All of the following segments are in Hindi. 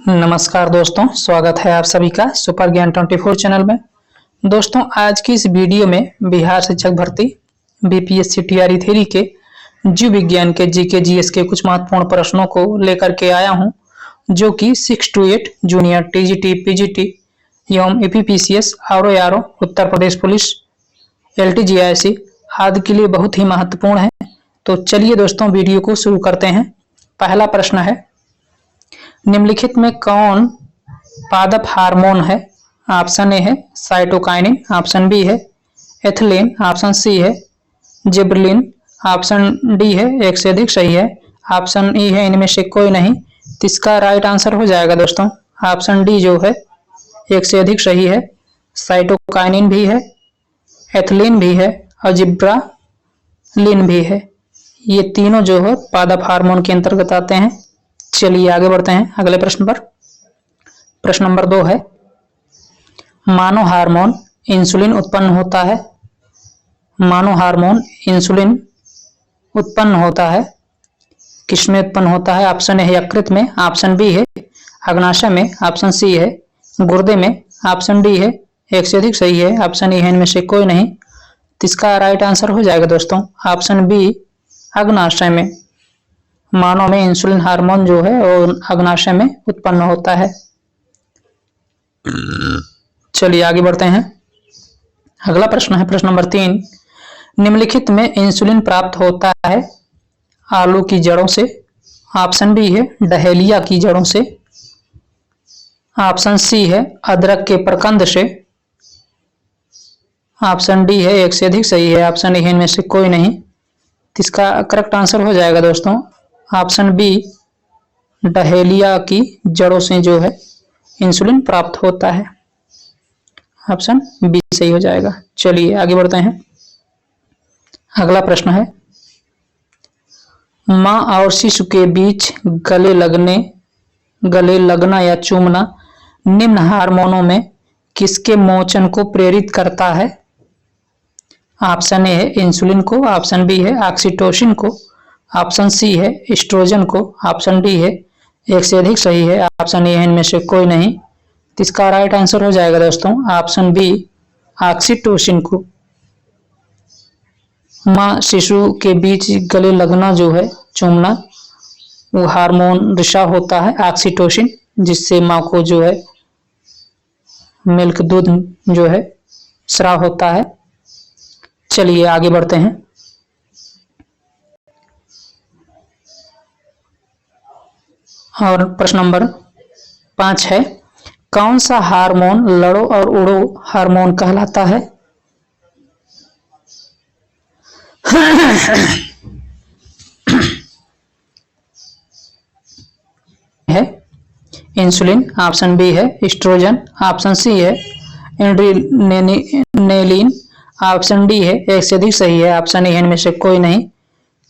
नमस्कार दोस्तों, स्वागत है आप सभी का सुपर ज्ञान 24 चैनल में। दोस्तों, आज की इस वीडियो में बिहार शिक्षक भर्ती बीपीएससी टीआरई थ्री के जीव विज्ञान के जीके जीएस के कुछ महत्वपूर्ण प्रश्नों को लेकर के आया हूं, जो कि 6 to 8 जूनियर टीजीटी, पीजीटी एवं एपीपीसीएस, आरओ, उत्तर प्रदेश पुलिस, एलटीजीआईसी आदि के लिए बहुत ही महत्वपूर्ण है। तो चलिए दोस्तों, वीडियो को शुरू करते हैं। पहला प्रश्न है, निम्नलिखित में कौन पादप हार्मोन है? ऑप्शन ए है साइटोकाइनिन, ऑप्शन बी है एथिलीन, ऑप्शन सी है जिबरेलिन, ऑप्शन डी है एक से अधिक सही है, ऑप्शन ई है इनमें से कोई नहीं। तो इसका राइट आंसर हो जाएगा दोस्तों ऑप्शन डी, जो है एक से अधिक सही है। साइटोकाइनिन भी है, एथिलीन भी है और जिब्रेलिन भी है। ये तीनों जो है पादप हार्मोन के अंतर्गत आते हैं। चलिए आगे बढ़ते हैं अगले प्रश्न पर। प्रश्न नंबर 2 है, मानव हार्मोन इंसुलिन उत्पन्न होता है। मानव हार्मोन इंसुलिन उत्पन्न होता है, किसमें उत्पन्न होता है? ऑप्शन ए है यकृत में, ऑप्शन बी है अग्नाशय में, ऑप्शन सी है गुर्दे में, ऑप्शन डी है एक से अधिक सही है, ऑप्शन ई है इनमें से कोई नहीं। तो इसका राइट आंसर हो जाएगा दोस्तों ऑप्शन बी, अग्नाशय में। मानव में इंसुलिन हार्मोन जो है वो अग्नाशय में उत्पन्न होता है। चलिए आगे बढ़ते हैं। अगला प्रश्न है प्रश्न नंबर 3, निम्नलिखित में इंसुलिन प्राप्त होता है आलू की जड़ों से। ऑप्शन बी है डहेलिया की जड़ों से, ऑप्शन सी है अदरक के प्रकंद से, ऑप्शन डी है एक से अधिक सही है, ऑप्शन ई है इनमें से कोई नहीं। इसका करेक्ट आंसर हो जाएगा दोस्तों ऑप्शन बी, डहेलिया की जड़ों से जो है इंसुलिन प्राप्त होता है। ऑप्शन बी सही हो जाएगा। चलिए आगे बढ़ते हैं। अगला प्रश्न है, मां और शिशु के बीच गले लगना या चूमना निम्न हार्मोनों में किसके मोचन को प्रेरित करता है? ऑप्शन ए है इंसुलिन को, ऑप्शन बी है ऑक्सीटोसिन को, ऑप्शन सी है एस्ट्रोजन को, ऑप्शन डी है एक से अधिक सही है, ऑप्शन ए है इनमें से कोई नहीं। तो इसका राइट आंसर हो जाएगा दोस्तों ऑप्शन बी, ऑक्सीटोसिन को। मां शिशु के बीच गले लगना जो है चूमना, वो हार्मोन रिसा होता है ऑक्सीटोसिन, जिससे मां को जो है मिल्क दूध जो है स्राव होता है। चलिए आगे बढ़ते हैं। और प्रश्न नंबर 5 है, कौन सा हार्मोन लड़ो और उड़ो हार्मोन कहलाता है? है इंसुलिन, ऑप्शन बी है एस्ट्रोजन, ऑप्शन सी है एड्रेनालिन, ऑप्शन डी है एक से अधिक सही है, ऑप्शन ई है इनमें से कोई नहीं।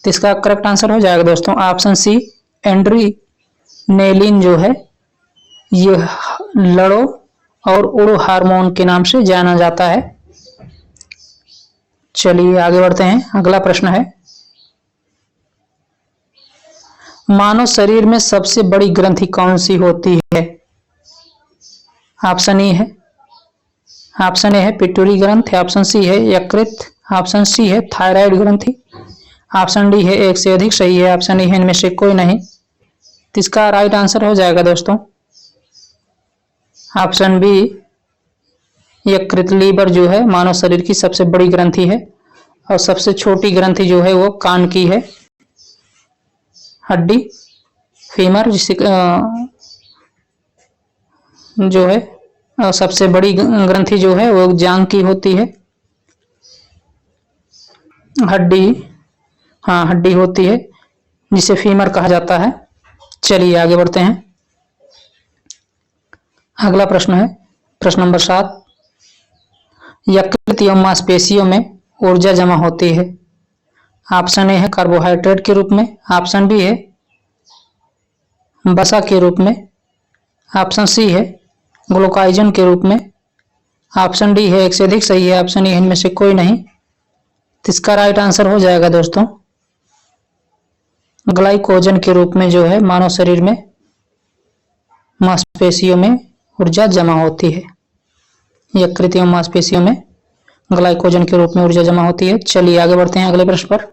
तो इसका करेक्ट आंसर हो जाएगा दोस्तों ऑप्शन सी, एड्रेनालिन जो है ये लड़ो और उड़ो हार्मोन के नाम से जाना जाता है। चलिए आगे बढ़ते हैं। अगला प्रश्न है, मानव शरीर में सबसे बड़ी ग्रंथि कौन सी होती है? ऑप्शन ई है, ऑप्शन ए है पिट्यूटरी ग्रंथि, ऑप्शन सी है यकृत, ऑप्शन सी है थायराइड ग्रंथि, ऑप्शन डी है एक से अधिक सही है, ऑप्शन ई है इनमें से कोई नहीं। तो इसका राइट आंसर हो जाएगा दोस्तों ऑप्शन बी, यकृत लीवर जो है मानव शरीर की सबसे बड़ी ग्रंथि है, और सबसे छोटी ग्रंथि जो है वो कान की है, हड्डी फीमर, जिसे जो है सबसे बड़ी ग्रंथि जो है वो जांघ की होती है, हड्डी, हाँ हड्डी होती है जिसे फीमर कहा जाता है। चलिए आगे बढ़ते हैं। अगला प्रश्न है प्रश्न नंबर 7, यकृत एवं मांसपेशियों में ऊर्जा जमा होती है। ऑप्शन ए है कार्बोहाइड्रेट के रूप में, ऑप्शन बी है वसा के रूप में, ऑप्शन सी है ग्लूकोजन के रूप में, ऑप्शन डी है एक से अधिक सही है, ऑप्शन ई इनमें से कोई नहीं। तो इसका राइट आंसर हो जाएगा दोस्तों ग्लाइकोजन के रूप में जो है मानव शरीर में मांसपेशियों में ऊर्जा जमा होती है। यकृत एवं मांसपेशियों में ग्लाइकोजन के रूप में ऊर्जा जमा होती है। चलिए आगे बढ़ते हैं अगले प्रश्न पर।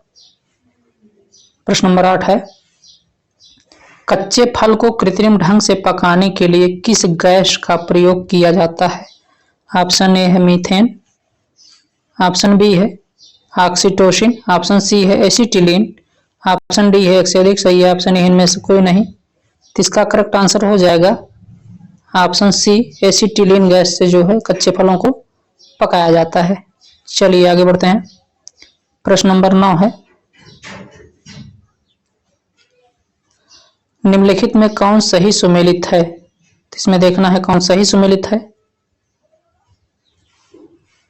प्रश्न नंबर 8 है, कच्चे फल को कृत्रिम ढंग से पकाने के लिए किस गैस का प्रयोग किया जाता है? ऑप्शन ए है मीथेन, ऑप्शन बी है ऑक्सीटोसिन, ऑप्शन सी है एसिटिलीन, ऑप्शन डी है एक से अधिक। सही है ऑप्शन ए इनमें से कोई नहीं। तो इसका करेक्ट आंसर हो जाएगा ऑप्शन सी, एसिटिलीन गैस से जो है कच्चे फलों को पकाया जाता है। चलिए आगे बढ़ते हैं। प्रश्न नंबर 9 है, निम्नलिखित में कौन सही सुमेलित है? तो इसमें देखना है कौन सही सुमेलित है।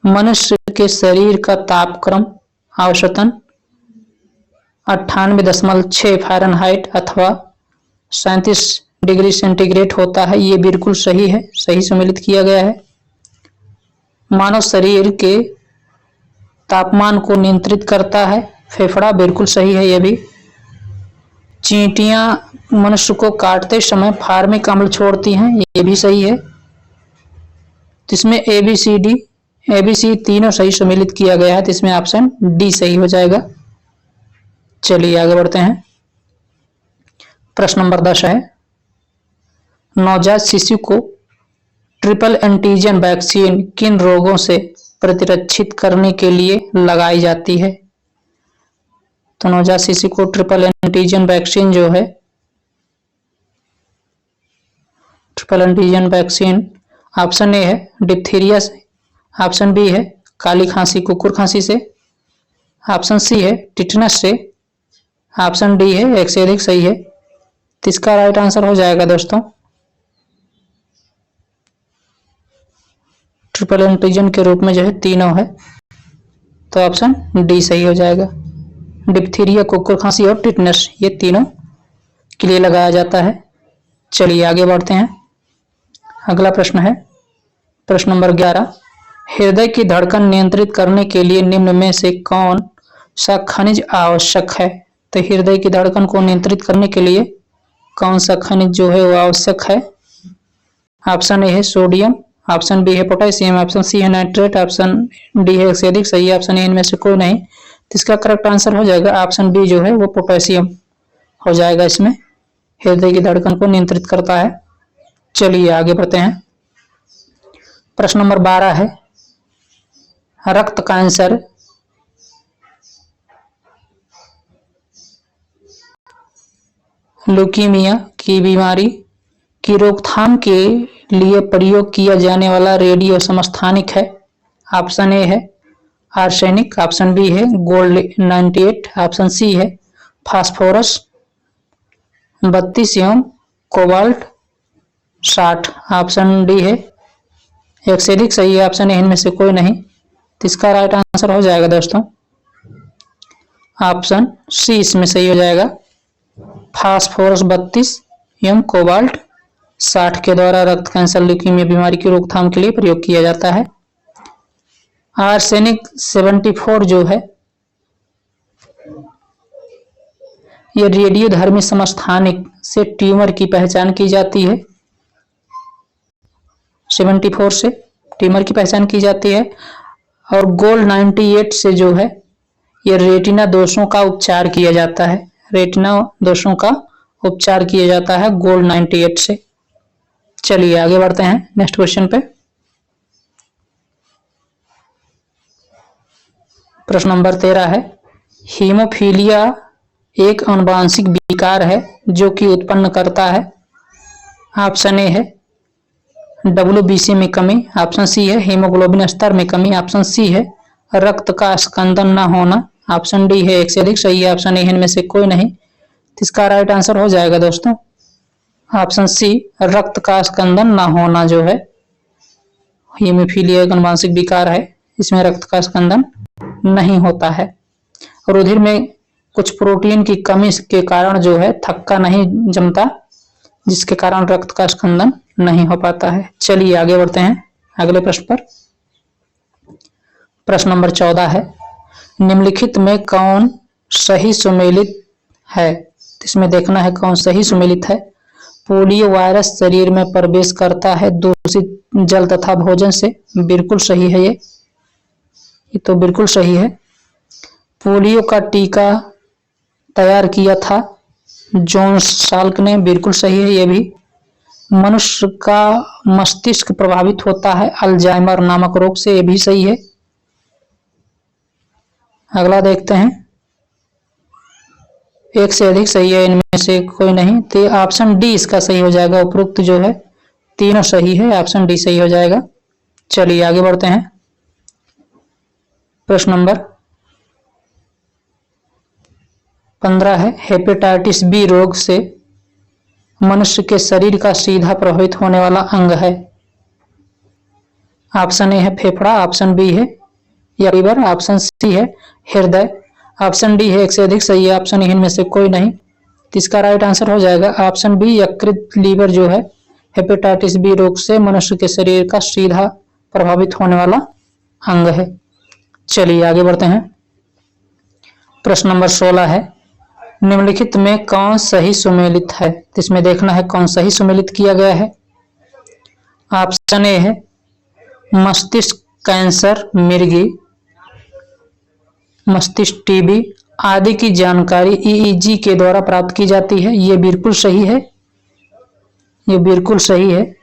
मनुष्य के शरीर का तापक्रम औसतन 98.6 फ़ारेनहाइट अथवा 37 डिग्री सेंटीग्रेड होता है। ये बिल्कुल सही है, सही सुमेलित किया गया है। मानव शरीर के तापमान को नियंत्रित करता है फेफड़ा, बिल्कुल सही है ये भी। चींटियां मनुष्य को काटते समय फार्मिक अम्ल छोड़ती हैं, ये भी सही है। इसमें एबीसी तीनों सही सम्मिलित किया गया है, तो इसमें ऑप्शन डी सही हो जाएगा। चलिए आगे बढ़ते हैं। प्रश्न नंबर 10 है, नवजात शिशु को ट्रिपल एंटीजन वैक्सीन किन रोगों से प्रतिरक्षित करने के लिए लगाई जाती है? तो नवजात शिशु को ट्रिपल एंटीजन वैक्सीन जो है, triple antigen vaccine option A है डिप्थीरिया से, ऑप्शन बी है काली खांसी कुकुर खांसी से, ऑप्शन सी है टिटनस से, ऑप्शन डी है एक से अधिक। सही है, तो इसका राइट आंसर हो जाएगा दोस्तों ट्रिपल एंटीजन के रूप में जो है तीनों है, तो ऑप्शन डी सही हो जाएगा। डिप्थीरिया कुकुर खांसी और टिटनस ये तीनों के लिए लगाया जाता है। चलिए आगे बढ़ते हैं। अगला प्रश्न है प्रश्न नंबर 11, हृदय की धड़कन नियंत्रित करने के लिए निम्न में से कौन सा खनिज आवश्यक है? तो हृदय की धड़कन को नियंत्रित करने के लिए कौन सा खनिज जो है वो आवश्यक है? ऑप्शन ए है सोडियम, ऑप्शन बी है पोटेशियम, ऑप्शन सी है नाइट्रेट, ऑप्शन डी है एक से अधिक। सही है ऑप्शन ए इनमें से कोई नहीं। तो इसका करेक्ट आंसर हो जाएगा ऑप्शन बी जो है वो पोटेशियम हो जाएगा। इसमें हृदय की धड़कन को नियंत्रित करता है। चलिए आगे बढ़ते हैं। प्रश्न नंबर 12 है, रक्त कैंसर ल्यूकीमिया की बीमारी की रोकथाम के लिए प्रयोग किया जाने वाला रेडियो समस्थानिक है। ऑप्शन ए है आर्सेनिक, ऑप्शन बी है गोल्ड 98, ऑप्शन सी है फास्फोरस 32 एवं कोबाल्ट 60, ऑप्शन डी है एक से अधिक। सही है ऑप्शन ए इनमें से कोई नहीं। तो इसका राइट आंसर हो जाएगा दोस्तों ऑप्शन सी इसमें सही हो जाएगा। फास्फोरस 32 एवं कोबाल्ट 60 के द्वारा रक्त कैंसर ल्यूकीमिया बीमारी की रोकथाम के लिए प्रयोग किया जाता है। आर्सेनिक 74 जो है ये रेडियोधर्मी समस्थानिक से ट्यूमर की पहचान की जाती है। 74 से ट्यूमर की पहचान की जाती है। और गोल्ड 98 से जो है ये रेटिना दोषों का उपचार किया जाता है। रेटिना दोषों का उपचार किया जाता है गोल्ड 98 से। चलिए आगे बढ़ते हैं नेक्स्ट क्वेश्चन पे। प्रश्न नंबर 13 है, हीमोफीलिया एक आनुवांशिक विकार है जो कि उत्पन्न करता है। ऑप्शन ए है WBC में कमी, ऑप्शन सी है हीमोग्लोबिन स्तर में कमी, ऑप्शन सी है रक्त का स्कंदन न होना, ऑप्शन डी है एक से अधिक। सही है ऑप्शन ए इनमें से कोई नहीं। तो इसका राइट आंसर हो जाएगा दोस्तों ऑप्शन सी रक्त का स्कंदन न होना जो है हीमोफीलिया एक आनुवांशिक विकार है, इसमें रक्त का स्कंदन नहीं होता है। रुधिर में कुछ प्रोटीन की कमी के कारण जो है थक्का नहीं जमता, जिसके कारण रक्त का स्कंदन नहीं हो पाता है। चलिए आगे बढ़ते हैं अगले प्रश्न पर। प्रश्न नंबर 14 है, निम्नलिखित में कौन सही सुमेलित है? इसमें देखना है कौन सही सुमेलित है। पोलियो वायरस शरीर में प्रवेश करता है दूषित जल तथा भोजन से। बिल्कुल सही है ये तो बिल्कुल सही है। पोलियो का टीका तैयार किया था जॉन साल्क ने। बिल्कुल सही है ये भी। मनुष्य का मस्तिष्क प्रभावित होता है अल्जाइमर नामक रोग से। ये भी सही है। अगला देखते हैं। एक से अधिक सही है, इनमें से कोई नहीं, तो ऑप्शन डी इसका सही हो जाएगा। उपरोक्त जो है तीनों सही है, ऑप्शन डी सही हो जाएगा। चलिए आगे बढ़ते हैं। प्रश्न नंबर 15 है, हेपेटाइटिस बी रोग से मनुष्य के शरीर का सीधा प्रभावित होने वाला अंग है। ऑप्शन ए है फेफड़ा, ऑप्शन बी है या लीवर, ऑप्शन सी है हृदय, ऑप्शन डी है एक से अधिक सही है, ऑप्शन इनमें से कोई नहीं। तो इसका राइट आंसर हो जाएगा ऑप्शन बी, यकृत लीवर जो है हेपेटाइटिस बी रोग से मनुष्य के शरीर का सीधा प्रभावित होने वाला अंग है। चलिए आगे बढ़ते हैं। प्रश्न नंबर 16 है, निम्नलिखित में कौन सही सुमेलित है? इसमें देखना है कौन सही सुमेलित किया गया है। ऑप्शन ए है मस्तिष्क कैंसर, मिर्गी, मस्तिष्क टीबी आदि की जानकारी ईईजी के द्वारा प्राप्त की जाती है। ये बिल्कुल सही है, ये बिल्कुल सही है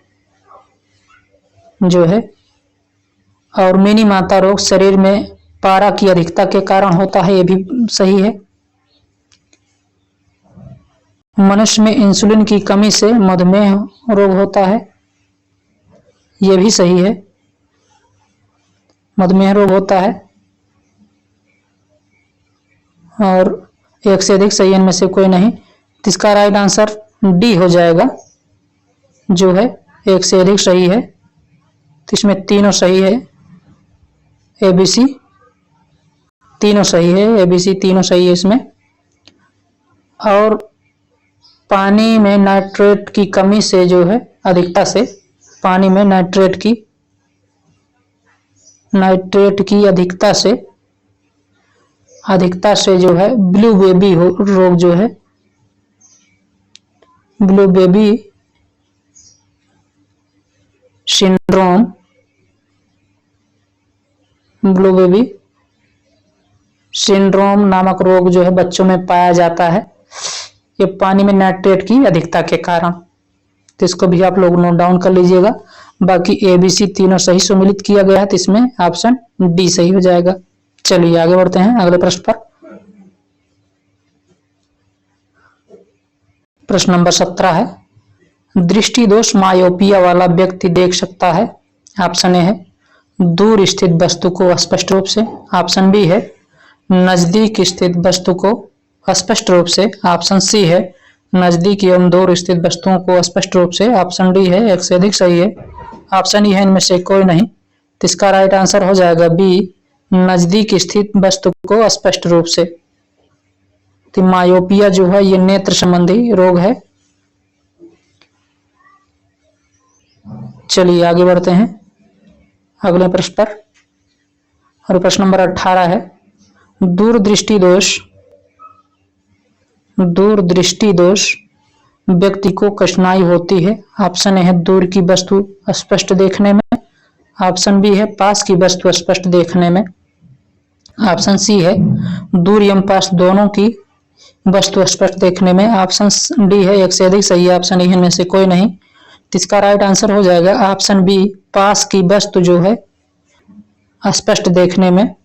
जो है। और मिनी माता रोग शरीर में पारा की अधिकता के कारण होता है। ये भी सही है। मनुष्य में इंसुलिन की कमी से मधुमेह रोग होता है। ये भी सही है, मधुमेह रोग होता है। और एक से अधिक सही इनमें से कोई नहीं। इसका राइट आंसर डी हो जाएगा जो है एक से अधिक सही है। तो इसमें तीनों सही है, एबीसी तीनों सही है, एबीसी तीनों सही है इसमें। और पानी में नाइट्रेट की कमी से जो है अधिकता से, पानी में नाइट्रेट की अधिकता से जो है ब्लू बेबी रोग जो है, blue baby syndrome, blue baby syndrome नामक रोग जो है बच्चों में पाया जाता है। ये पानी में नाइट्रेट की अधिकता के कारण। तो इसको भी आप लोग नोट डाउन कर लीजिएगा। बाकी एबीसी तीनों सही सम्मिलित किया गया है, तो इसमें ऑप्शन डी सही हो जाएगा। चलिए आगे बढ़ते हैं अगले प्रश्न पर। प्रश्न नंबर 17 है, दृष्टि दोष मायोपिया वाला व्यक्ति देख सकता है। ऑप्शन ए है दूर स्थित वस्तु को स्पष्ट रूप से, ऑप्शन बी है नजदीक स्थित वस्तु को स्पष्ट रूप से, ऑप्शन सी है नजदीक एवं दूर स्थित वस्तुओं को स्पष्ट रूप से, ऑप्शन डी है एक से अधिक सही है, ऑप्शन ई है इनमें से कोई नहीं। तो इसका राइट आंसर हो जाएगा बी, नजदीक स्थित वस्तु को स्पष्ट रूप से। तो मायोपिया जो है ये नेत्र संबंधी रोग है। चलिए आगे बढ़ते हैं अगले प्रश्न पर। और प्रश्न नंबर 18 है, दूरदृष्टि दोष व्यक्ति को कठिनाई होती है। ऑप्शन ए है दूर की वस्तु स्पष्ट देखने में, ऑप्शन बी है पास की वस्तु स्पष्ट देखने में, ऑप्शन सी है दूर एवं पास दोनों की वस्तु स्पष्ट देखने में, ऑप्शन डी है एक से अधिक सही है, ऑप्शन ई इनमें से कोई नहीं। तो इसका राइट आंसर हो जाएगा ऑप्शन बी, पास की वस्तु जो है स्पष्ट देखने में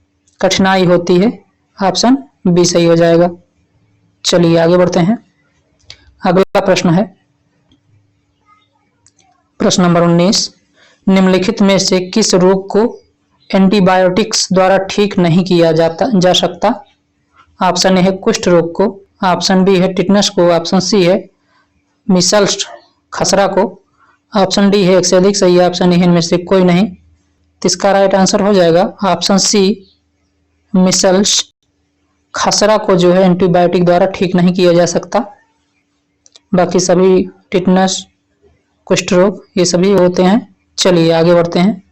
कठिनाई होती है, ऑप्शन बी सही हो जाएगा। चलिए आगे बढ़ते हैं। अगला प्रश्न है प्रश्न नंबर 19, निम्नलिखित में से किस रोग को एंटीबायोटिक्स द्वारा ठीक नहीं किया जा सकता। ऑप्शन ए है कुष्ठ रोग को, ऑप्शन बी है टिटनस को, ऑप्शन सी है मिसल्स खसरा को, ऑप्शन डी है एक से अधिक सही है, ऑप्शन ई इनमें से कोई नहीं। तो इसका राइट आंसर हो जाएगा ऑप्शन सी, मिसल्स खसरा को जो है एंटीबायोटिक द्वारा ठीक नहीं किया जा सकता। बाकी सभी टिटनस, कुष्ठ रोग ये सभी होते हैं। चलिए आगे बढ़ते हैं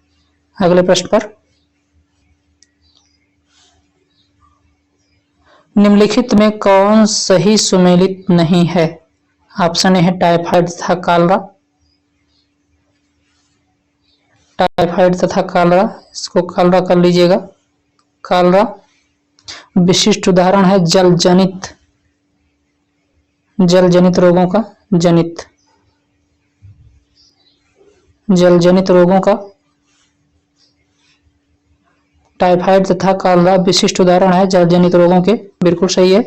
अगले प्रश्न पर। निम्नलिखित में कौन सही सुमेलित नहीं है। ऑप्शन ए है टाइफाइड तथा कॉलरा। टाइफाइड तथा कॉलरा, इसको कॉलरा कर लीजिएगा, कॉलरा। विशिष्ट उदाहरण है जल जनित रोगों का, जल जनित रोगों का टाइफाइड तथा कॉलरा विशिष्ट उदाहरण है जल जनित रोगों के, बिल्कुल सही है।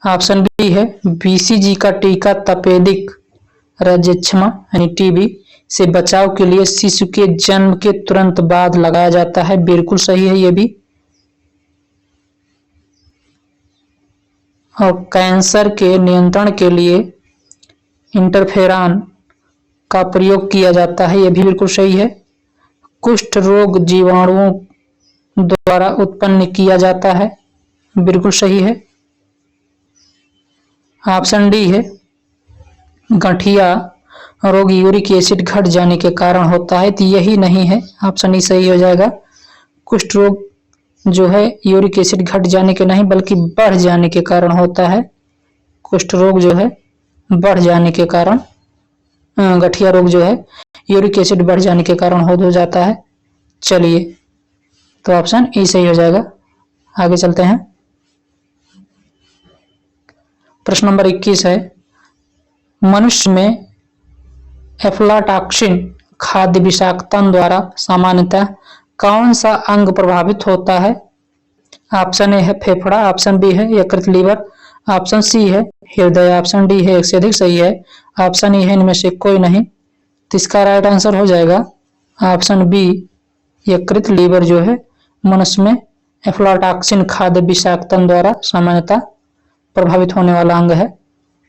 ऑप्शन बी है बीसीजी का टीका तपेदिक रजच्छमा यानी टीबी से बचाव के लिए शिशु के जन्म के तुरंत बाद लगाया जाता है, बिल्कुल सही है ये भी। और कैंसर के नियंत्रण के लिए इंटरफेरॉन का प्रयोग किया जाता है, यह भी बिल्कुल सही है। कुष्ठ रोग जीवाणुओं द्वारा उत्पन्न किया जाता है, बिल्कुल सही है। ऑप्शन डी है गठिया रोग यूरिक एसिड घट जाने के कारण होता है, तो यही नहीं है, ऑप्शन ई सही हो जाएगा। कुष्ठ रोग जो है यूरिक एसिड घट जाने के नहीं बल्कि बढ़ जाने के कारण होता है। कुष्ठ रोग जो है बढ़ जाने के कारण, गठिया रोग जो है यूरिक एसिड बढ़ जाने के कारण हो जाता है। चलिए, तो ऑप्शन ई सही हो जाएगा। आगे चलते हैं। प्रश्न नंबर 21 है, मनुष्य में एफ्लाटॉक्सिन खाद्य विषाक्तता द्वारा सामान्यतः कौन सा अंग प्रभावित होता है? ऑप्शन ए है फेफड़ा, ऑप्शन बी है यकृत लीवर, ऑप्शन सी है हृदय, ऑप्शन डी है एक से अधिक सही है, ऑप्शन ई है इनमें से कोई नहीं। तो इसका राइट आंसर हो जाएगा ऑप्शन बी, यकृत लीवर जो है मनुष्य में एफ्लाटॉक्सिन खाद्य विषाक्तता द्वारा सामान्यतः प्रभावित होने वाला अंग है।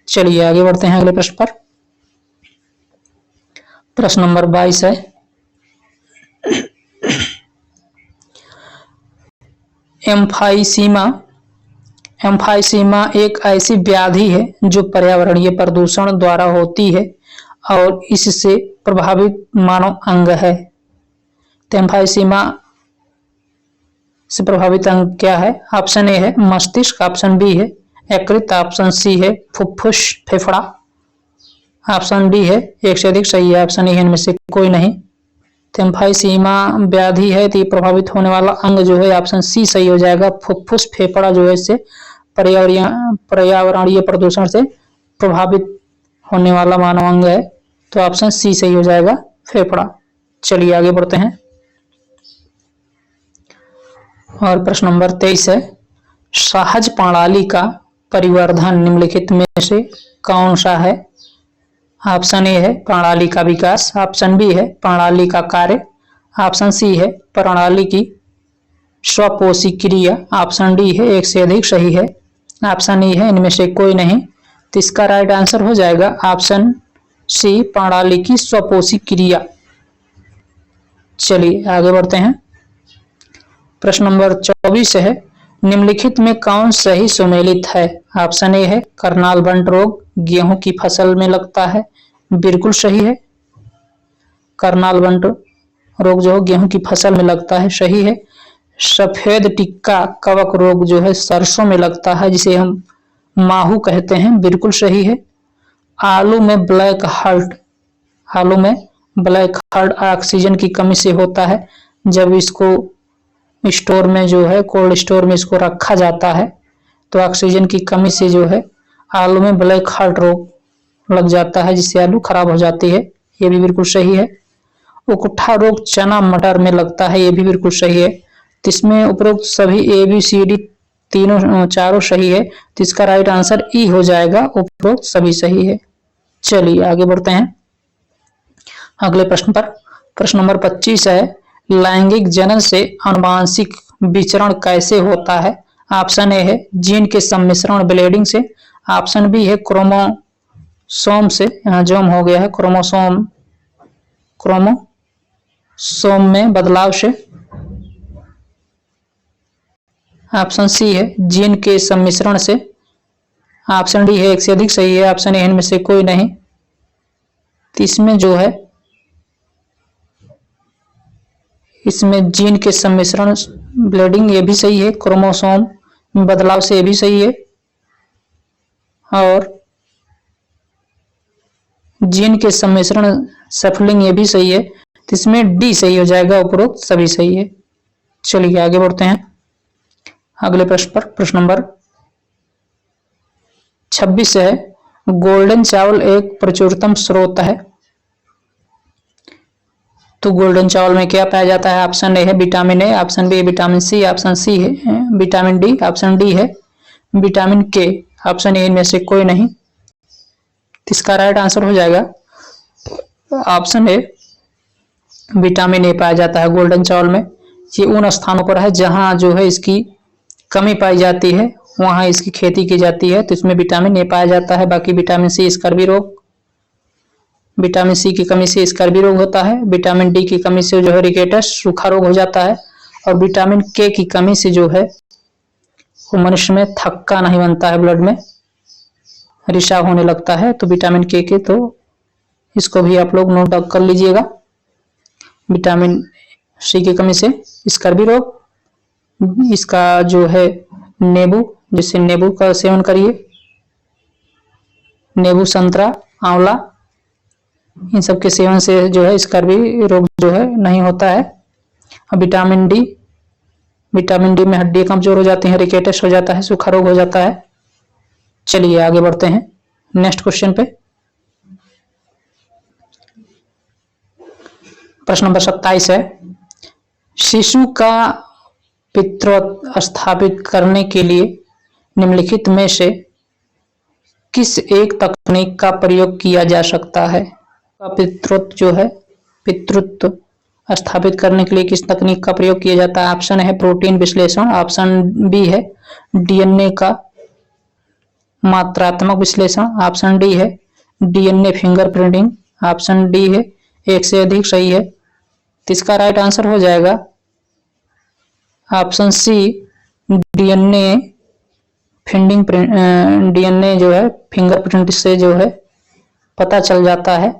चलिए आगे बढ़ते हैं अगले प्रश्न पर। प्रश्न नंबर 22 है, एम्फाइसीमा एक ऐसी व्याधि है जो पर्यावरणीय प्रदूषण द्वारा होती है और इससे प्रभावित मानव अंग है। तो एम्फाइसीमा से प्रभावित अंग क्या है? ऑप्शन ए है मस्तिष्क, ऑप्शन बी है यकृत, ऑप्शन सी है फुफ्फुस फेफड़ा, ऑप्शन डी है एक से अधिक सही है, ऑप्शन ई है इनमें से कोई नहीं। तो एम्फाइसीमा व्याधि है तो प्रभावित होने वाला अंग जो है ऑप्शन सी सही हो जाएगा, फुफ्फुस फेफड़ा जो है इससे पर्यावरणीय प्रदूषण से प्रभावित होने वाला मानव अंग है, तो ऑप्शन सी सही हो जाएगा फेफड़ा। चलिए आगे बढ़ते हैं। और प्रश्न नंबर 23 है, सहज प्रणाली का परिवर्धन निम्नलिखित में से कौन सा है? ऑप्शन ए है प्रणाली का विकास, ऑप्शन बी है प्रणाली का कार्य, ऑप्शन सी है प्रणाली की स्वपोषी क्रिया, ऑप्शन डी है एक से अधिक सही है, ऑप्शन ई है इनमें से कोई नहीं। तो इसका राइट आंसर हो जाएगा ऑप्शन सी, प्रणाली की स्वपोषी क्रिया। चलिए आगे बढ़ते हैं। प्रश्न नंबर 24 है, निम्नलिखित में कौन सही सुमेलित है? ऑप्शन ए है करनाल बंट रोग गेहूं की फसल में लगता है, बिल्कुल सही है। करनाल बंट रोग जो है गेहूं की फसल में लगता है, सही है। सफेद टिक्का कवक रोग जो है सरसों में लगता है, जिसे हम माहू कहते हैं, बिल्कुल सही है। आलू में ब्लैक हार्ट ऑक्सीजन की कमी से होता है, जब इसको स्टोर में जो है कोल्ड स्टोर में इसको रखा जाता है तो ऑक्सीजन की कमी से जो है आलू में ब्लैक हार्ट रोग लग जाता है, जिससे आलू खराब हो जाती है, ये भी बिल्कुल सही है। उकठा रोग चना मटर में लगता है, ये भी बिल्कुल सही है। तो इसमें उपरोक्त सभी ए बी सी डी चारों सही है, तो इसका राइट आंसर ई हो जाएगा, उपरोक्त सभी सही है। चलिए आगे बढ़ते हैं अगले प्रश्न पर। प्रश्न नंबर 25 है, लैंगिक जनन से आनुवंशिक विचरण कैसे होता है? ऑप्शन ए है जीन के सम्मिश्रण ब्लीडिंग से, ऑप्शन बी है क्रोमोसोम से, यहाँ जोम हो गया है, क्रोमोसोम में बदलाव से, ऑप्शन सी है जीन के सम्मिश्रण से, ऑप्शन डी है एक से अधिक सही है, ऑप्शन ए इनमें से कोई नहीं। तो इसमें जो है इसमें जीन के सम्मिश्रण ब्लीडिंग ये भी सही है, क्रोमोसोम में बदलाव से ये भी सही है। और जीन के सम्मिश्रण सफलिंग, ये भी सही है, तो इसमें डी सही हो जाएगा, उपरोक्त सभी सही है। चलिए आगे बढ़ते हैं अगले प्रश्न पर। प्रश्न नंबर 26 है, गोल्डन चावल एक प्रचुरतम स्रोत है। तो गोल्डन चावल में क्या पाया जाता है? ऑप्शन ए है vitamin A, option B vitamin C, option C है विटामिन डी, ऑप्शन डी है विटामिन के, ऑप्शन ए इनमें से कोई नहीं। इसका राइट आंसर हो जाएगा ऑप्शन ए, विटामिन ए पाया जाता है गोल्डन चावल में। ये उन स्थानों पर है जहां जो है इसकी कमी पाई जाती है, वहां इसकी खेती की जाती है, तो इसमें विटामिन ए पाया जाता है। बाकी विटामिन सी स्कर्वी रोग, विटामिन सी की कमी से स्कर्वी रोग होता है, विटामिन डी की कमी से जो है रिकेटस सूखा रोग हो जाता है, और विटामिन के की कमी से जो है वो मनुष्य में थक्का नहीं बनता है, ब्लड में रिसाव होने लगता है। तो विटामिन के तो इसको भी आप लोग नोट डाउन कर लीजिएगा। विटामिन सी की कमी से स्कर्वी रोग, इसका जो है नींबू, जैसे नींबू का सेवन करिए, नींबू, संतरा, आंवला, इन सब के सेवन से जो है स्कर्वी रोग जो है नहीं होता है। विटामिन डी, विटामिन डी में हड्डी कमजोर हो जाती है, रिकेटस हो जाता है, सूखा रोग हो जाता है। चलिए आगे बढ़ते हैं नेक्स्ट क्वेश्चन पे। प्रश्न नंबर 27 है, शिशु का पितृत्व स्थापित करने के लिए निम्नलिखित में से किस एक तकनीक का प्रयोग किया जा सकता है? पितृत्व जो है, पितृत्व स्थापित करने के लिए किस तकनीक का प्रयोग किया जाता है? ऑप्शन है प्रोटीन विश्लेषण, ऑप्शन बी है डीएनए का मात्रात्मक विश्लेषण, ऑप्शन डी है डीएनए फिंगरप्रिंटिंग, ऑप्शन डी है एक से अधिक सही है। तो इसका राइट आंसर हो जाएगा ऑप्शन सी, डीएनए डीएनए जो है फिंगरप्रिंट से जो है पता चल जाता है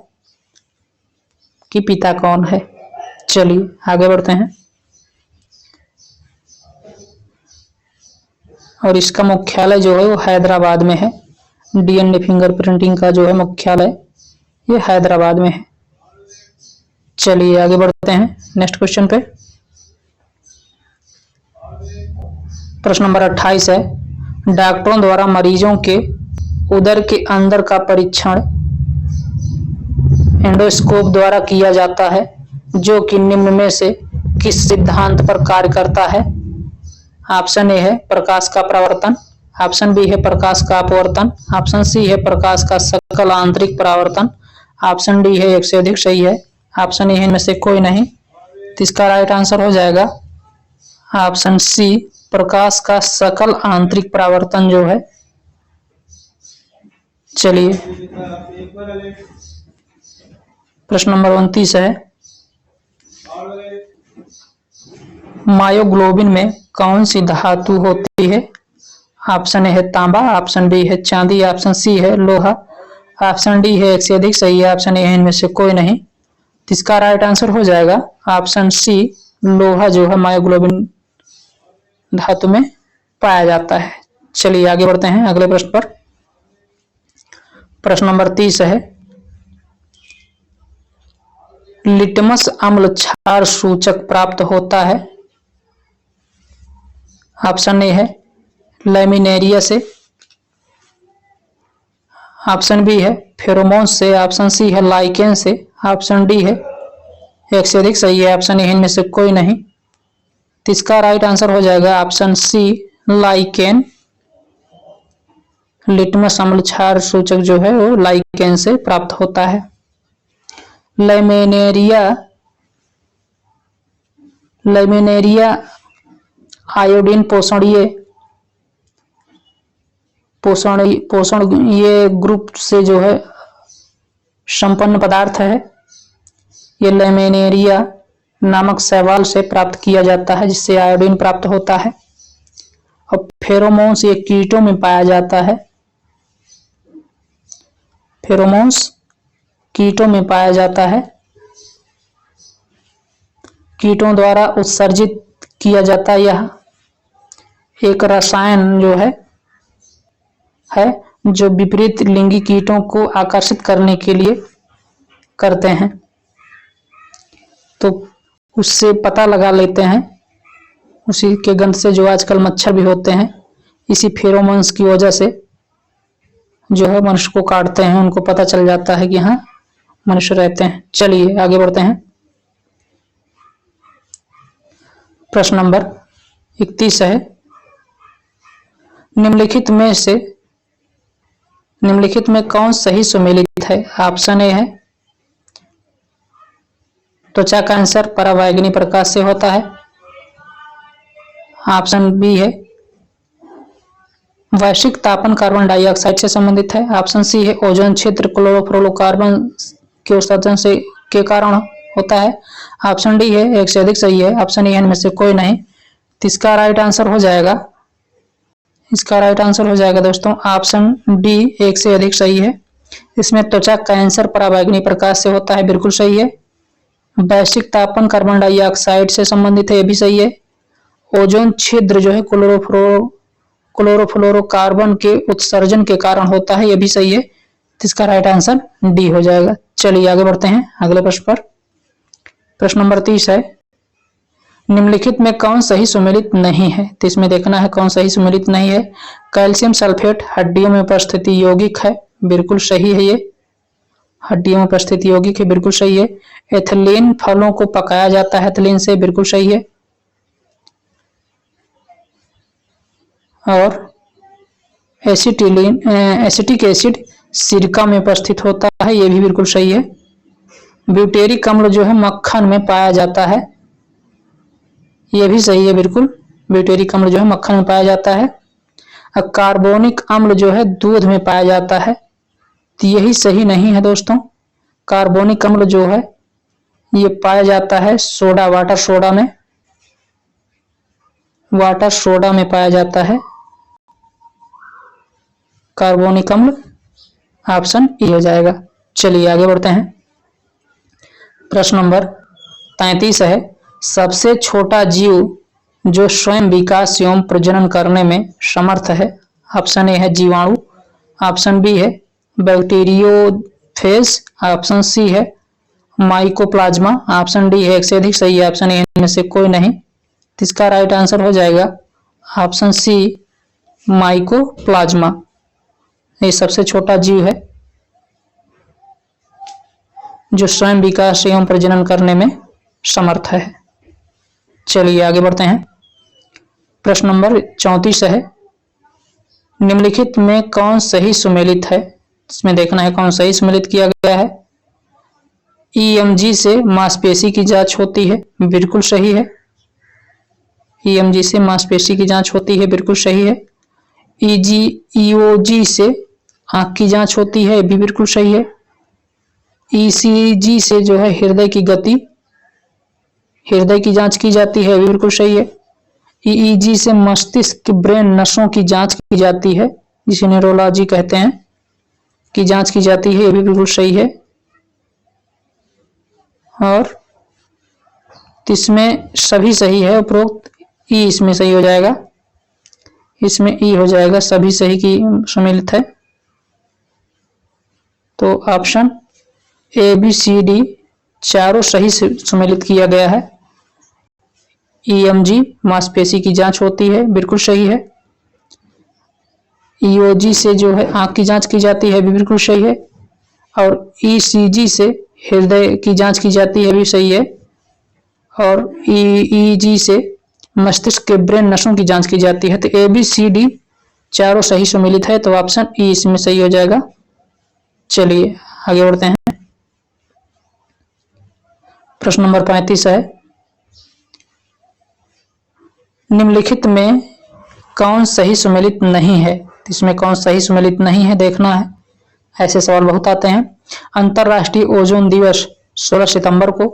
कि पिता कौन है। चलिए आगे बढ़ते हैं। और इसका मुख्यालय जो है वो हैदराबाद में है। डीएनए फिंगरप्रिंटिंग का जो है मुख्यालय ये हैदराबाद में है। चलिए आगे बढ़ते हैं नेक्स्ट क्वेश्चन पे। प्रश्न नंबर 28 है, डॉक्टरों द्वारा मरीजों के उदर के अंदर का परीक्षण एंडोस्कोप द्वारा किया जाता है, जो कि निम्न में से किस सिद्धांत पर कार्य करता है? ऑप्शन ए है प्रकाश का परावर्तन, ऑप्शन बी है प्रकाश का अपवर्तन, ऑप्शन सी है प्रकाश का सकल आंतरिक परावर्तन, ऑप्शन डी है एक से अधिक सही है, ऑप्शन ए इनमें से कोई नहीं। तो इसका राइट आंसर हो जाएगा ऑप्शन सी, प्रकाश का सकल आंतरिक परावर्तन जो है। चलिए प्रश्न नंबर 29 है, मायोग्लोबिन में कौन सी धातु होती है? ऑप्शन ए है तांबा, ऑप्शन बी है चांदी, ऑप्शन सी है लोहा, ऑप्शन डी है एक से अधिक सही है, ऑप्शन ए इनमें से कोई नहीं। इसका राइट आंसर हो जाएगा ऑप्शन सी, लोहा जो है मायोग्लोबिन धातु में पाया जाता है। चलिए आगे बढ़ते हैं अगले प्रश्न पर। प्रश्न नंबर 30 है, लिटमस अम्ल क्षार सूचक प्राप्त होता है? ऑप्शन ए है लैमिनेरिया से, ऑप्शन बी है फेरोमोन से, ऑप्शन सी है लाइकेन से, ऑप्शन डी है एक से अधिक सही है, ऑप्शन ए इनमें से कोई नहीं। तो इसका राइट आंसर हो जाएगा ऑप्शन सी, लाइकेन। लिटमस अम्ल क्षार सूचक जो है वो लाइकेन से प्राप्त होता है। लैमिनेरिया आयोडीन पोषण ये ग्रुप से जो है संपन्न पदार्थ है। ये लैमिनेरिया नामक शैवाल से प्राप्त किया जाता है, जिससे आयोडीन प्राप्त होता है। और फेरोमोन्स ये कीटों में पाया जाता है, फेरोमोन्स कीटों में पाया जाता है, कीटों द्वारा उत्सर्जित किया जाता है। यह एक रसायन जो है जो विपरीत लिंगी कीटों को आकर्षित करने के लिए करते हैं। तो उससे पता लगा लेते हैं, उसी के गंध से जो आजकल मच्छर भी होते हैं, इसी फेरोमोन्स की वजह से जो है मनुष्य को काटते हैं, उनको पता चल जाता है कि हाँ मनुष्य रहते हैं। चलिए आगे बढ़ते हैं। प्रश्न नंबर 31 है, निम्नलिखित में कौन सही सुमेलित है? ऑप्शन ए है त्वचा कैंसर पराबैंगनी प्रकाश से होता है। ऑप्शन बी है वैश्विक तापन कार्बन डाइऑक्साइड से संबंधित है। ऑप्शन सी है ओजोन क्षेत्र क्लोरोफ्लोरोकार्बन के उत्सर्जन से के कारण होता है। ऑप्शन डी है एक से अधिक सही है। ऑप्शन ए इनमें से कोई नहीं। तो इसका राइट आंसर हो जाएगा दोस्तों ऑप्शन डी एक से अधिक सही है। इसमें त्वचा कैंसर पराबैंगनी प्रकाश से होता है, बिल्कुल सही है। वैश्विक तापन कार्बन डाइऑक्साइड से संबंधित है, ये भी सही है। ओजोन छिद्र जो है क्लोरोफ्लोरोकार्बन के उत्सर्जन के कारण होता है, यह भी सही है। तो इसका राइट आंसर डी हो जाएगा। चलिए आगे बढ़ते हैं अगले प्रश्न पर। प्रश्न नंबर 30 है, निम्नलिखित में कौन सही सुमेलित नहीं है? तो इसमें देखना है कौन सही सुमेलित नहीं है। कैल्शियम सल्फेट हड्डियों में उपस्थिति यौगिक है, बिल्कुल सही है। ये हड्डियों में उपस्थित यौगिक है, बिल्कुल सही है। एथिलीन फलों को पकाया जाता है एथिलीन से, बिल्कुल सही है। और एसिटिक एसिड सिरका में उपस्थित होता है, यह भी बिल्कुल सही है। ब्यूटेरिक अम्ल जो है मक्खन में पाया जाता है, यह भी सही है बिल्कुल। ब्यूटेरिक अम्ल जो है मक्खन में पाया जाता है। कार्बोनिक अम्ल जो है दूध में पाया जाता है, तो यही सही नहीं है दोस्तों। कार्बोनिक अम्ल जो है ये पाया जाता है वाटर सोडा में पाया जाता है कार्बोनिक अम्ल। ऑप्शन ई हो जाएगा। चलिए आगे बढ़ते हैं। प्रश्न नंबर 33 है, सबसे छोटा जीव जो स्वयं विकास एवं प्रजनन करने में समर्थ है। ऑप्शन ए है जीवाणु। ऑप्शन बी है बैक्टीरियोफेज। ऑप्शन सी है माइकोप्लाज्मा। ऑप्शन डी है एक से अधिक सही है। ऑप्शन ए इनमें से कोई नहीं। तो इसका राइट आंसर हो जाएगा ऑप्शन सी माइकोप्लाज्मा। ये सबसे छोटा जीव है जो स्वयं विकास एवं प्रजनन करने में समर्थ है। चलिए आगे बढ़ते हैं। प्रश्न नंबर 34 है, निम्नलिखित में कौन सही सुमेलित है? इसमें देखना है कौन सही सुमेलित किया गया है। ईएमजी से मांसपेशी की जांच होती है, बिल्कुल सही है। ईएमजी से मांसपेशी की जांच होती है, बिल्कुल सही है। ईओजी से आंख की जांच होती है, भी बिल्कुल सही है। ईसीजी से जो है हृदय की जांच की जाती है, भी बिल्कुल सही है। ईईजी से मस्तिष्क ब्रेन नसों की जांच की जाती है, जिसे न्यूरोलॉजी कहते हैं, की जांच की जाती है, ये भी बिल्कुल सही है। और इसमें सभी सही है उपरोक्त। ई इसमें सही हो जाएगा, इसमें ई हो जाएगा, सभी सही की सम्मिलित है। तो option A B C D चारों सही से सम्मिलित किया गया है। ईएमजी मांसपेशी की जांच होती है, बिल्कुल सही है। ईओजी से जो है आंख की जांच की जाती है, भी बिल्कुल सही है। और ईसीजी से हृदय की जांच की जाती है, भी सही है। और ईईजी से मस्तिष्क के ब्रेन नसों की जांच की जाती है। तो ए बी सी डी चारों सही सम्मिलित है, तो ऑप्शन ई इसमें सही हो जाएगा। चलिए आगे बढ़ते हैं। प्रश्न नंबर 35 है, निम्नलिखित में कौन सही सम्मिलित नहीं है? इसमें कौन सही सम्मिलित नहीं है देखना है, ऐसे सवाल बहुत आते हैं। अंतरराष्ट्रीय ओजोन दिवस 16 सितंबर को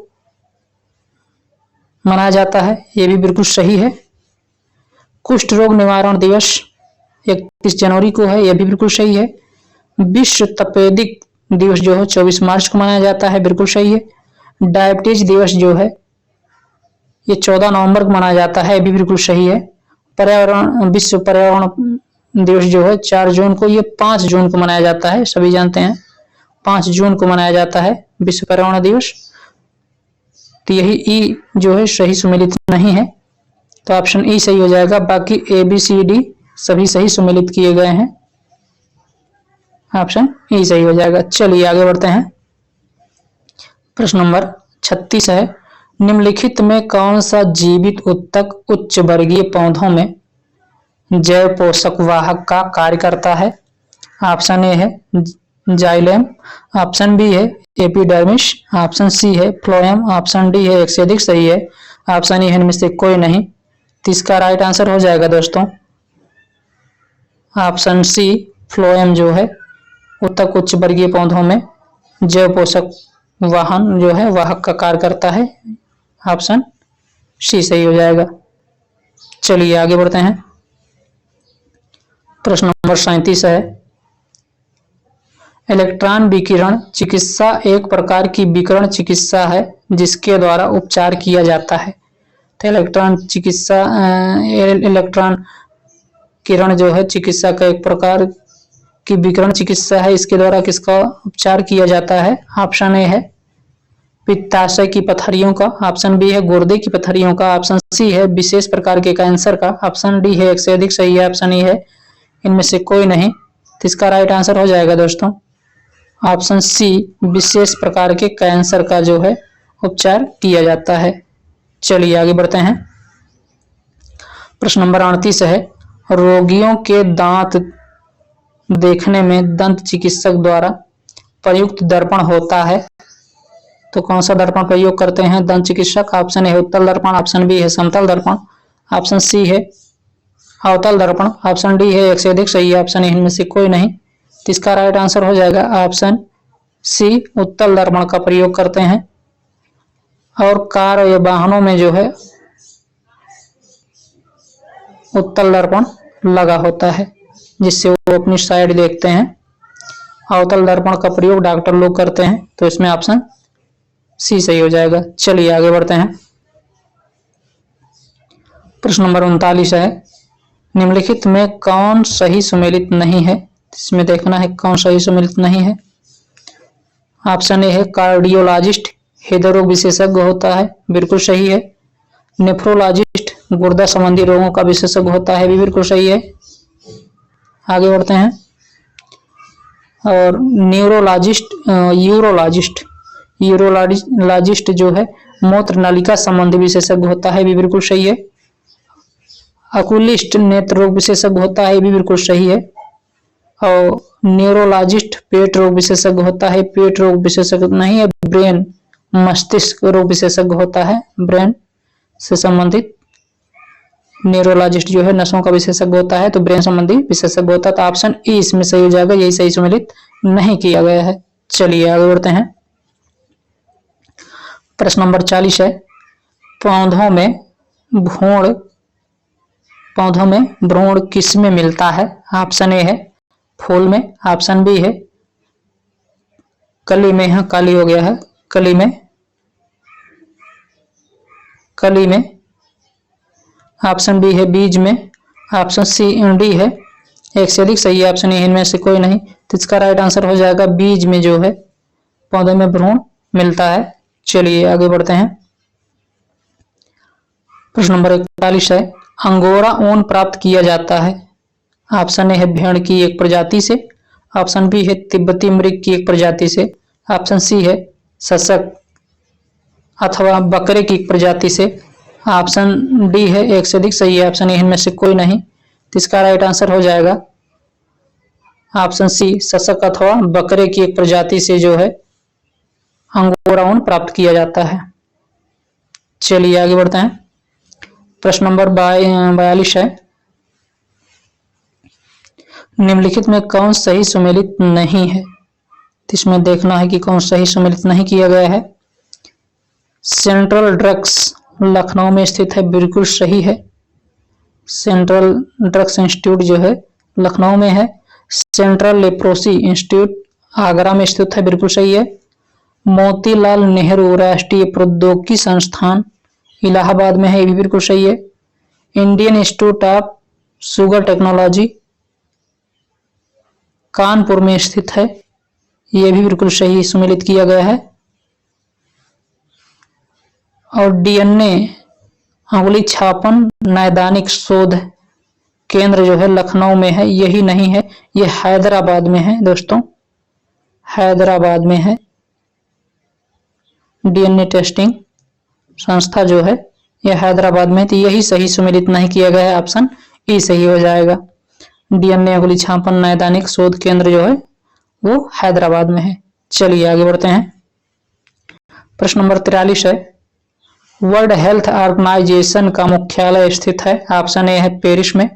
मनाया जाता है, यह भी बिल्कुल सही है। कुष्ठ रोग निवारण दिवस 31 जनवरी को है, यह भी बिल्कुल सही है। विश्व तपेदिक दिवस जो है 24 मार्च को मनाया जाता है, बिल्कुल सही है। डायबिटीज दिवस जो है ये 14 नवंबर को मनाया जाता है, ये भी बिल्कुल सही है। विश्व पर्यावरण दिवस जो है 4 जून को, ये 5 जून को मनाया जाता है, सभी जानते हैं 5 जून को मनाया जाता है विश्व पर्यावरण दिवस। तो यही ई जो है सही सुमेलित नहीं है, तो ऑप्शन ई सही हो जाएगा। बाकी ए बी सी डी सभी सही सुमेलित किए गए हैं, ऑप्शन ई सही हो जाएगा। चलिए आगे बढ़ते हैं। प्रश्न नंबर 36 है, निम्नलिखित में कौन सा जीवित उत्तक उच्च वर्गीय पौधों में जैव पोषक वाहक का कार्य करता है? ऑप्शन ए है जाइलम, ऑप्शन बी है एपिडर्मिस, ऑप्शन सी है फ्लोएम, ऑप्शन डी है एक से अधिक सही है, ऑप्शन ई है इनमें से कोई नहीं। तो इसका राइट आंसर हो जाएगा दोस्तों ऑप्शन सी फ्लोएम जो है उत्तक उच्च वर्गीय पौधों में जैव पोषक वाहन जो है वाहक का कार्य करता है, ऑप्शन सी सही हो जाएगा। चलिए आगे बढ़ते हैं। प्रश्न नंबर 37 है, इलेक्ट्रॉन विकिरण चिकित्सा एक प्रकार की विकिरण चिकित्सा है जिसके द्वारा उपचार किया जाता है। तो इलेक्ट्रॉन किरण जो है चिकित्सा का एक प्रकार की विकिरण चिकित्सा है, इसके द्वारा किसका उपचार किया जाता है? ऑप्शन ए है पित्ताशय की पथरियों का, ऑप्शन बी है गुर्दे की पथरियों का, ऑप्शन सी है विशेष प्रकार के कैंसर का, ऑप्शन डी है एक से अधिक सही है, ऑप्शन ई है इनमें से कोई नहीं। तो इसका राइट आंसर हो जाएगा दोस्तों ऑप्शन सी विशेष प्रकार के कैंसर का जो है उपचार किया जाता है। चलिए आगे बढ़ते हैं। प्रश्न नंबर 38 है, रोगियों के दांत देखने में दंत चिकित्सक द्वारा प्रयुक्त दर्पण होता है, तो कौन सा दर्पण प्रयोग करते हैं दंत चिकित्सक? ऑप्शन ए है उत्तल दर्पण, ऑप्शन बी है समतल दर्पण, ऑप्शन सी है अवतल दर्पण, ऑप्शन डी है एक से अधिक सही है, ऑप्शन इनमें से कोई नहीं। तो इसका राइट आंसर हो जाएगा ऑप्शन सी उत्तल दर्पण का प्रयोग करते हैं। और कार या वाहनों में जो है उत्तल दर्पण लगा होता है जिससे वो अपनी साइड देखते हैं। अवतल दर्पण का प्रयोग डॉक्टर लोग करते हैं, तो इसमें ऑप्शन सी सही हो जाएगा। चलिए आगे बढ़ते हैं। प्रश्न नंबर 39 है, निम्नलिखित में कौन सही सुमेलित नहीं है? इसमें देखना है कौन सही सुमेलित नहीं है। ऑप्शन ए है कार्डियोलॉजिस्ट हृदय रोग विशेषज्ञ होता है, बिल्कुल सही है। नेफ्रोलॉजिस्ट गुर्दा संबंधी रोगों का विशेषज्ञ होता है, भी बिल्कुल सही है। आगे बढ़ते हैं। और यूरोलॉजिस्ट जो है मूत्र नलिका संबंधी विशेषज्ञ होता है, भी बिल्कुल सही है। अकुलिस्ट नेत्र रोग विशेषज्ञ होता है, भी बिल्कुल सही है। और न्यूरोलॉजिस्ट पेट रोग विशेषज्ञ होता है, पेट रोग विशेषज्ञ नहीं है, ब्रेन मस्तिष्क रोग विशेषज्ञ होता है, ब्रेन से संबंधित। न्यूरोलॉजिस्ट जो है नसों का विशेषज्ञ होता है, तो ब्रेन संबंधी विशेषज्ञ होता है। तो ऑप्शन ई इसमें सही हो जाएगा, यही सही सुमेलित नहीं किया गया है। चलिए आगे बढ़ते हैं। प्रश्न नंबर 40 है, पौधों में भ्रूण किस में मिलता है? ऑप्शन ए है फूल में, ऑप्शन बी है कली में, है काली हो गया है, कली में, ऑप्शन बी है बीज में, ऑप्शन सी डी है एक से अधिक सही है, ऑप्शन ए इनमें से कोई नहीं। तो इसका राइट आंसर हो जाएगा बीज में जो है पौधे में भ्रूण मिलता है। चलिए आगे बढ़ते हैं। प्रश्न नंबर 41 है, अंगोरा ऊन प्राप्त किया जाता है। ऑप्शन ए है भेड़ की एक प्रजाति से, ऑप्शन बी है तिब्बती मृग की एक प्रजाति से, ऑप्शन सी है सशक अथवा बकरे की एक प्रजाति से, ऑप्शन डी है एक से अधिक सही है, ऑप्शन ए इनमें से कोई नहीं। तो इसका राइट आंसर हो जाएगा ऑप्शन सी सशक अथवा बकरे की एक प्रजाति से जो है अंगोरा ऊन प्राप्त किया जाता है। चलिए आगे बढ़ते हैं। प्रश्न नंबर 42 है, निम्नलिखित में कौन सही सुमेलित नहीं है? इसमें देखना है कि कौन सही सुमेलित नहीं किया गया है। सेंट्रल ड्रग्स लखनऊ में स्थित है, बिल्कुल सही है। सेंट्रल ड्रग्स इंस्टीट्यूट जो है लखनऊ में है। सेंट्रल लेप्रोसी इंस्टीट्यूट आगरा में स्थित है, बिल्कुल सही है। मोतीलाल नेहरू राष्ट्रीय प्रौद्योगिकी संस्थान इलाहाबाद में है, ये भी बिल्कुल सही है। Indian institute of sugar technology Kanpur में स्थित है। यह भी बिल्कुल सही सुमेलित किया गया है। और डीएनए अंगुली छापन नैदानिक शोध केंद्र जो है लखनऊ में है, यही नहीं है, यह हैदराबाद में है दोस्तों, हैदराबाद में है। डीएनए टेस्टिंग संस्था जो है यह हैदराबाद में, तो यही सही सुमेलित नहीं किया गया है, ऑप्शन ई सही हो जाएगा। डीएनए अंगुली छापन नैदानिक शोध केंद्र जो है वो हैदराबाद में है। चलिए आगे बढ़ते हैं। प्रश्न नंबर 43 है, वर्ल्ड हेल्थ ऑर्गेनाइजेशन का मुख्यालय स्थित है। ऑप्शन ए है पेरिस में,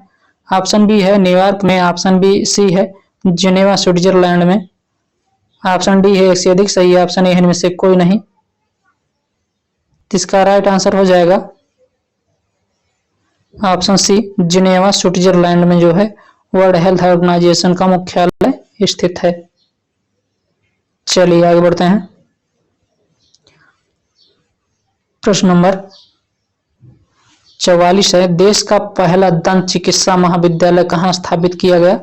ऑप्शन बी है न्यूयॉर्क में, ऑप्शन बी सी है जिनेवा स्विट्जरलैंड में, ऑप्शन डी है एक से अधिक सही है, ऑप्शन ए है इनमें से कोई नहीं। इसका राइट आंसर हो जाएगा ऑप्शन सी जिनेवा स्विट्जरलैंड में जो है वर्ल्ड हेल्थ ऑर्गेनाइजेशन का मुख्यालय स्थित है। चलिए आगे बढ़ते हैं। प्रश्न नंबर 44 है, देश का पहला दंत चिकित्सा महाविद्यालय कहां स्थापित किया गया।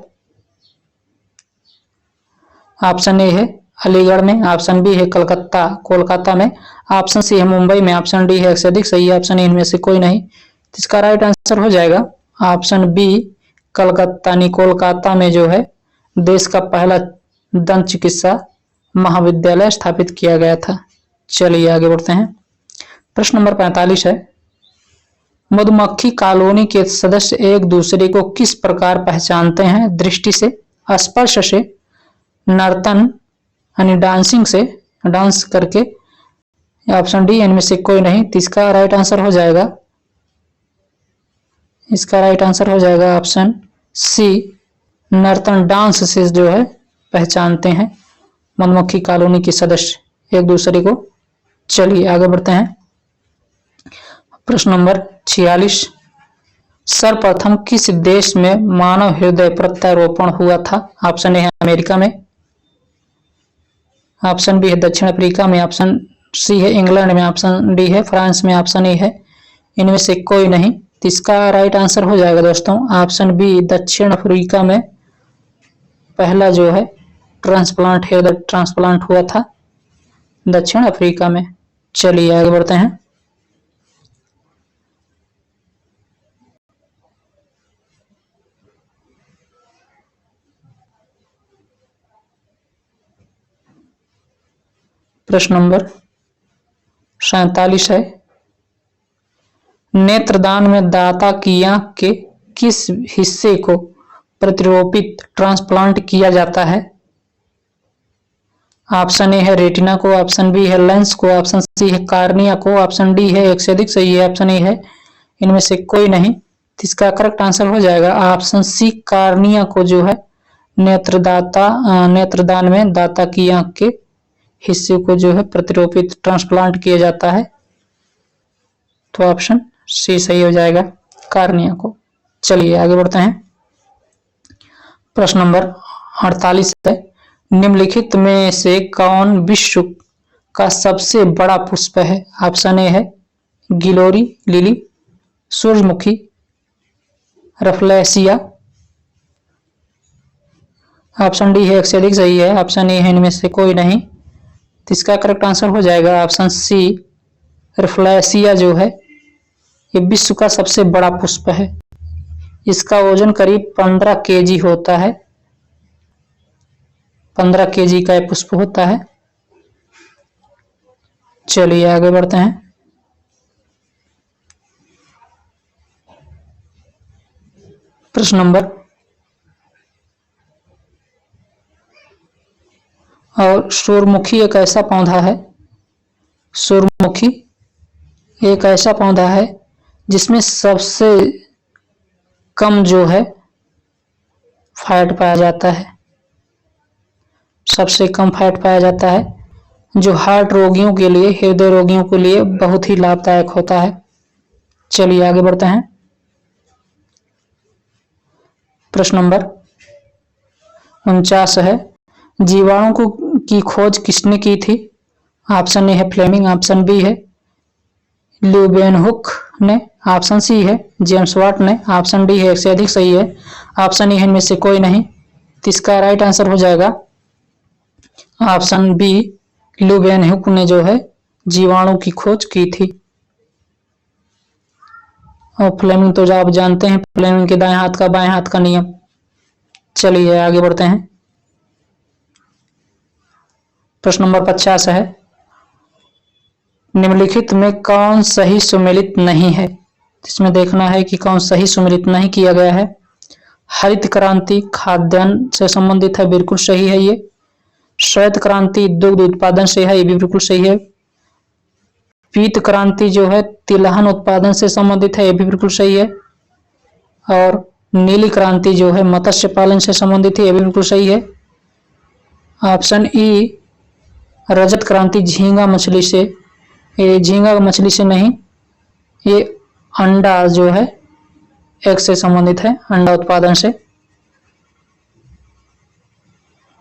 ऑप्शन ए है अलीगढ़ में, ऑप्शन बी है कोलकाता में, ऑप्शन सी है मुंबई में, ऑप्शन डी है एक से अधिक सही है, ऑप्शन ए इनमें से कोई नहीं। इसका राइट आंसर हो जाएगा ऑप्शन बी कोलकाता में जो है देश का पहला दंत चिकित्सा महाविद्यालय स्थापित किया गया था। चलिए आगे बढ़ते हैं। प्रश्न नंबर 45 है, मधुमक्खी कॉलोनी के सदस्य एक दूसरे को किस प्रकार पहचानते हैं। दृष्टि से, स्पर्श से, नर्तन यानी डांसिंग से, डांस करके, ऑप्शन डी इनमें से कोई नहीं। तो इसका राइट आंसर हो जाएगा, इसका राइट आंसर हो जाएगा ऑप्शन सी नर्तन, डांस से जो है पहचानते हैं मधुमक्खी कॉलोनी के सदस्य एक दूसरे को। चलिए आगे बढ़ते हैं। प्रश्न नंबर 46, सर्वप्रथम किस देश में मानव हृदय प्रत्यारोपण हुआ था। ऑप्शन ए है अमेरिका में, ऑप्शन बी है दक्षिण अफ्रीका में, ऑप्शन सी है इंग्लैंड में, ऑप्शन डी है फ्रांस में, ऑप्शन ए है इनमें से कोई नहीं। तो इसका राइट आंसर हो जाएगा दोस्तों ऑप्शन बी दक्षिण अफ्रीका में पहला जो है ट्रांसप्लांट हृदय ट्रांसप्लांट हुआ था दक्षिण अफ्रीका में। चलिए आगे बढ़ते हैं। प्रश्न नंबर 47 है, नेत्रदान में दाता की आंख के किस हिस्से को प्रतिरोपित ट्रांसप्लांट किया जाता है। ऑप्शन ए है रेटिना को, ऑप्शन बी है लेंस को, ऑप्शन सी है कार्निया को, ऑप्शन डी है एक से अधिक सही है, ऑप्शन ए है इनमें से कोई नहीं। इसका करेक्ट आंसर हो जाएगा ऑप्शन सी कार्निया को जो है नेत्रदान में दाता की आंख के हिस्से को जो है प्रतिरोपित ट्रांसप्लांट किया जाता है। तो ऑप्शन सी सही हो जाएगा कार्निया को। चलिए आगे बढ़ते हैं। प्रश्न नंबर 48 है, निम्नलिखित में से कौन विश्व का सबसे बड़ा पुष्प है। ऑप्शन ए है गिलोरी लिली, सूरजमुखी, रफलेसिया, ऑप्शन डी है एक से अधिक सही है, ऑप्शन ए है इनमें से कोई नहीं। तो इसका करेक्ट आंसर हो जाएगा ऑप्शन सी रफलेसिया जो है ये विश्व का सबसे बड़ा पुष्प है। इसका वजन करीब 15 केजी होता है, 15 केजी का पुष्प होता है। चलिए आगे बढ़ते हैं। प्रश्न नंबर और सूरजमुखी एक ऐसा पौधा है, सूरजमुखी एक ऐसा पौधा है जिसमें सबसे कम जो है फैट पाया जाता है, सबसे कम फैट पाया जाता है, जो हार्ट रोगियों के लिए, हृदय रोगियों के लिए बहुत ही लाभदायक होता है। चलिए आगे बढ़ते हैं। प्रश्न नंबर 49 है, जीवाणु की खोज किसने की थी। ऑप्शन ए है फ्लेमिंग, ऑप्शन बी है ल्यूवेनहुक ने, ऑप्शन सी है जेम्स वाट ने, ऑप्शन डी है एक से अधिक सही है, ऑप्शन ई है इनमें से कोई नहीं। तो इसका राइट आंसर हो जाएगा ऑप्शन बी, ल्यूवेनहुक ने जो है जीवाणु की खोज की थी। और फ्लेमिंग तो जो आप जानते हैं, फ्लेमिंग के दाएं हाथ का बाएं हाथ का नियम। चलिए आगे बढ़ते हैं। प्रश्न नंबर 50 है, निम्नलिखित में कौन सही सुमेलित नहीं है? इसमें देखना है कि कौन सही सुमेलित नहीं किया गया है। हरित क्रांति खाद्यान्न से संबंधित है, बिल्कुल सही है ये। श्वेत क्रांति दुग्ध उत्पादन से है, ये भी बिल्कुल सही है। पीत क्रांति जो है तिलहन उत्पादन से संबंधित है, ये भी बिल्कुल सही है। और नीली क्रांति जो है मत्स्य पालन से संबंधित है, ये भी बिल्कुल सही है। ऑप्शन ई, रजत क्रांति झींगा मछली से, ये झींगा मछली से नहीं, ये अंडा जो है एग से संबंधित है, अंडा उत्पादन से,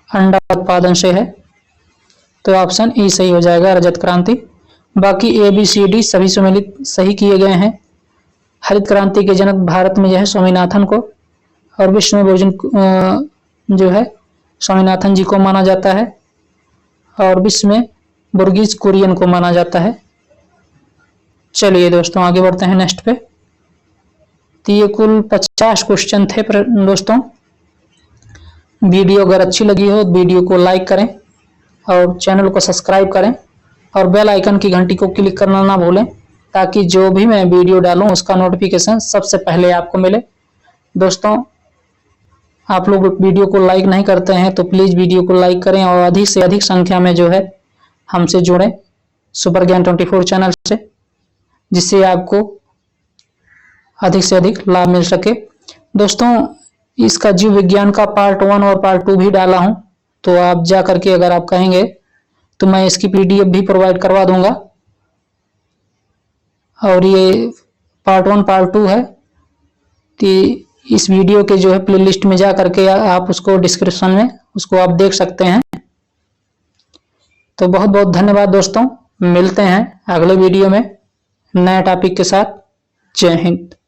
अंडा उत्पादन से है। तो ऑप्शन ई सही हो जाएगा, रजत क्रांति। बाकी ए बी सी डी सभी सुमेलित सही किए गए हैं। हरित क्रांति के जनक भारत में जो है स्वामीनाथन को, और विश्व में भोजन जो है स्वामीनाथन जी को माना जाता है, और विश्व में बुर्गीज कुरियन को माना जाता है। चलिए दोस्तों आगे बढ़ते हैं नेक्स्ट पे। तो ये कुल 50 क्वेश्चन थे दोस्तों। वीडियो अगर अच्छी लगी हो तो वीडियो को लाइक करें और चैनल को सब्सक्राइब करें और बेल आइकन की घंटी को क्लिक करना ना भूलें, ताकि जो भी मैं वीडियो डालूं उसका नोटिफिकेशन सबसे पहले आपको मिले। दोस्तों आप लोग वीडियो को लाइक नहीं करते हैं तो प्लीज़ वीडियो को लाइक करें और अधिक से अधिक संख्या में जो है हमसे जुड़ें सुपर ज्ञान 24 चैनल से, जिससे आपको अधिक से अधिक लाभ मिल सके। दोस्तों इसका जीव विज्ञान का पार्ट 1 और पार्ट 2 भी डाला हूं, तो आप जा करके अगर आप कहेंगे तो मैं इसकी PDF भी प्रोवाइड करवा दूंगा। और ये पार्ट 1 पार्ट 2 है, तो इस वीडियो के जो है प्लेलिस्ट में जा करके आप उसको डिस्क्रिप्शन में उसको आप देख सकते हैं। तो बहुत बहुत धन्यवाद दोस्तों, मिलते हैं अगले वीडियो में नए टॉपिक के साथ। जय हिंद।